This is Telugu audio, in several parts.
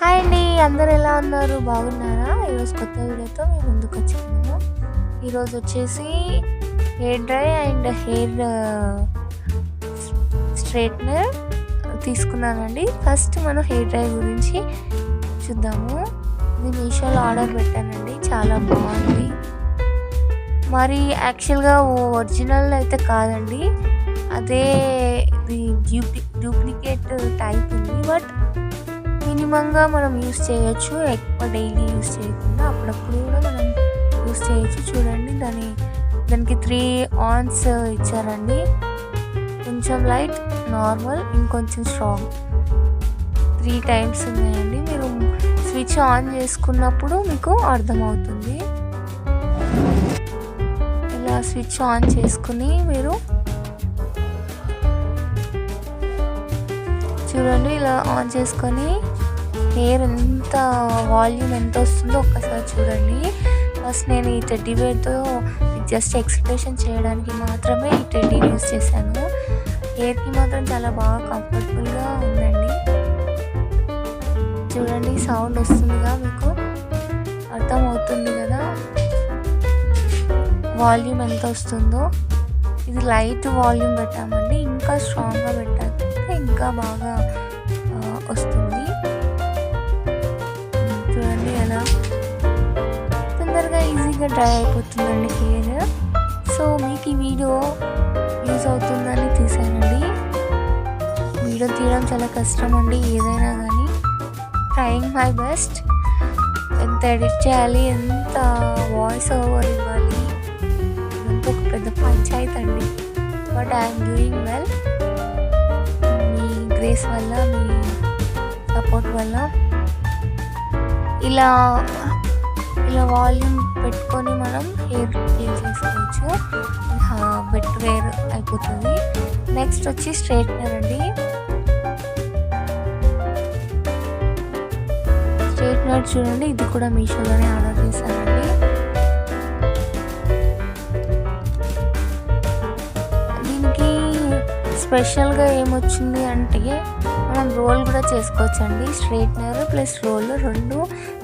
హాయ్ అండి. అందరూ ఎలా ఉన్నారు? బాగున్నారా? ఈరోజు కొత్త వీడియోతో మీ ముందుకొచ్చాను. ఈరోజు వచ్చేసి hair dry and hair straightener తీసుకున్నానండి. ఫస్ట్ మనం హెయిర్ డ్రై గురించి చూద్దాము. ఇది మీషోలో ఆర్డర్ పెట్టానండి. చాలా బాగుంది. మరి యాక్చువల్గా ఒరిజినల్ అయితే కాదండి, అదే డూప్లికేట్ టైప్ ఉంది. బట్ మినిమంగా మనం యూస్ చేయొచ్చు, ఎక్కువ డైలీ యూస్ చేయకుండా అప్పుడప్పుడు కూడా మనం యూస్ చేయొచ్చు. చూడండి, దానికి 3 ఆన్స్ ఇచ్చారండి. కొంచెం లైట్, నార్మల్, ఇంకొంచెం స్ట్రాంగ్, 3 టైమ్స్ ఉన్నాయండి. మీరు స్విచ్ ఆన్ చేసుకున్నప్పుడు మీకు అర్థమవుతుంది. ఇలా స్విచ్ ఆన్ చేసుకుని మీరు చూడండి, ఇలా ఆన్ చేసుకొని హెయిర్ ఎంత వాల్యూమ్ ఎంత వస్తుందో ఒక్కసారి చూడండి. ఫస్ట్ నేను ఈ టెడ్డీ బేర్తో జస్ట్ ఎక్స్ప్రెషన్ చేయడానికి మాత్రమే ఈ టెడ్డీని యూస్ చేశాను. హెయిర్కి మాత్రం చాలా బాగా కంఫర్టబుల్గా ఉందండి. చూడండి, సౌండ్ వస్తుందిగా, మీకు అర్థమవుతుంది కదా వాల్యూమ్ ఎంత వస్తుందో. ఇది లైట్ వాల్యూమ్ పెట్టామండి, ఇంకా స్ట్రాంగ్గా పెట్టాలంటే ఇంకా బాగా వస్తుంది. చూడండి, ఎలా తొందరగా ఈజీగా డ్రై అయిపోతుందండి హెయిర్. సో మీకు ఈ వీడియో యూజ్ అవుతుందని తీసానండి. వీడియో తీయడం చాలా కష్టం అండి, ఏదైనా కానీ ట్రయింగ్ మై బెస్ట్. ఎంత ఎడిట్ చేయాలి, ఎంత వాయిస్ ఓవర్ ఇవ్వాలి, ఇదంతా ఒక పెద్ద పంచాయతీ అండి. But I'm doing well. Me grace వల్ల, మీ సపోర్ట్ వల్ల ఇలా వాల్యూమ్ పెట్టుకొని మనం హెయిర్ క్లీన్ చేసుకోవచ్చు. వెట్ వేర్ అయిపోతుంది. నెక్స్ట్ వచ్చి స్ట్రైట్నర్ అండి. స్ట్రైట్నర్ చూడండి, ఇది కూడా మీషోలోనే ఆర్డర్ చేశానండి. దీనికి స్పెషల్గా ఏమొచ్చింది అంటే మనం రోల్ కూడా చేసుకోవచ్చండి. స్ట్రైట్నర్ ప్లస్ రోల్ 2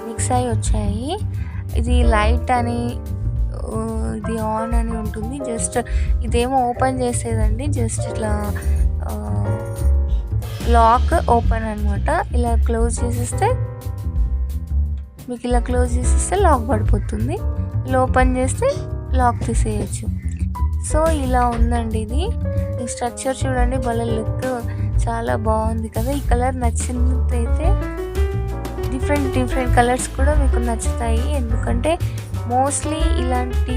మిక్స్ అయ్యి వచ్చాయి. ఇది లైట్ అని, ఇది ఆన్ అని ఉంటుంది. జస్ట్ ఇదేమో ఓపెన్ చేసేదండి, జస్ట్ ఇట్లా లాక్ ఓపెన్ అనమాట. ఇలా క్లోజ్ చేసేస్తే లాక్ పడిపోతుంది. ఇలా ఓపెన్ చేస్తే లాక్ తీసేయచ్చు. సో ఇలా ఉందండి ఇది. ఈ స్ట్రక్చర్ చూడండి, భలే లుక్, చాలా బాగుంది కదా. ఈ కలర్ నచ్చినట్లయితే డిఫరెంట్ కలర్స్ కూడా మీకు నచ్చుతాయి. ఎందుకంటే మోస్ట్లీ ఇలాంటి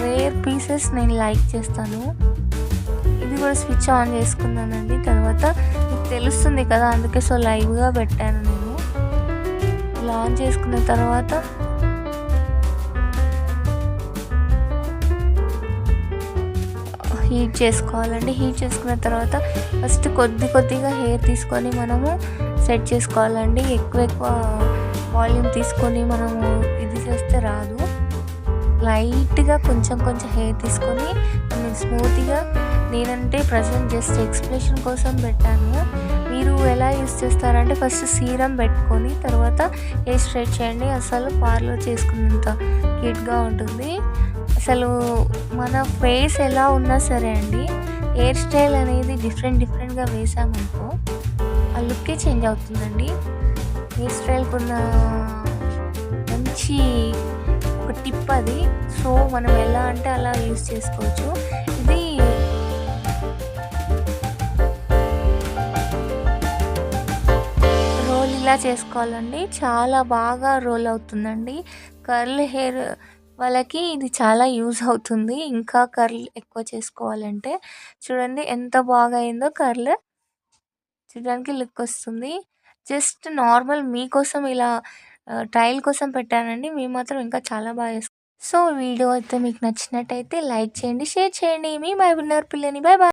రేర్ పీసెస్ నేను లైక్ చేస్తాను. ఇది కూడా స్విచ్ ఆన్ చేసుకున్నానండి. తర్వాత మీకు తెలుస్తుంది కదా, అందుకే సో లైవ్గా పెట్టాను నేను. ఇలా ఆన్ చేసుకున్న తర్వాత హీట్ చేసుకోవాలండి. హీట్ చేసుకున్న తర్వాత ఫస్ట్ కొద్దిగా హెయిర్ తీసుకొని మనము సెట్ చేసుకోవాలండి. ఎక్కువ వాల్యూమ్ తీసుకొని మనము ఇది చేస్తే రాదు. లైట్గా కొంచెం హెయిర్ తీసుకొని మనం స్మూత్గా, నేనంటే ప్రజెంట్ జస్ట్ ఎక్స్ప్రెషన్ కోసం పెట్టాను. మీరు ఎలా యూస్ చేస్తారంటే ఫస్ట్ సీరం పెట్టుకొని తర్వాత హెయిర్ స్ట్రైట్ చేయండి. అసలు పార్లర్ చేసుకున్నంత క్యూట్గా ఉంటుంది. అసలు మన ఫేస్ ఎలా ఉన్నా సరే అండి, హెయిర్ స్టైల్ అనేది డిఫరెంట్గా వేసామనుకో ఆ లుక్కే చేంజ్ అవుతుందండి. హెయిర్ స్టైల్కి ఉన్న మంచి ఒక టిప్ అది. సో మనం ఎలా అంటే అలా యూస్ చేసుకోవచ్చు. ఇది రోల్ ఇలా చేసుకోవాలండి. చాలా బాగా రోల్ అవుతుందండి. కర్ల్ హెయిర్ వాళ్ళకి ఇది చాలా యూజ్ అవుతుంది. ఇంకా కర్ల్ ఎక్కువ చేసుకోవాలంటే చూడండి ఎంత బాగా అయిందో. కర్ల్ చూడడానికి లుక్ వస్తుంది. జస్ట్ నార్మల్ మీకోసం ఇలా ట్రయల్ కోసం పెట్టానండి. మేము మాత్రం ఇంకా చాలా బాగా సో వీడియో అయితే మీకు నచ్చినట్టయితే లైక్ చేయండి, షేర్ చేయండి. మీ మహబూబ్ నగర్ పిల్లని. Bye bye.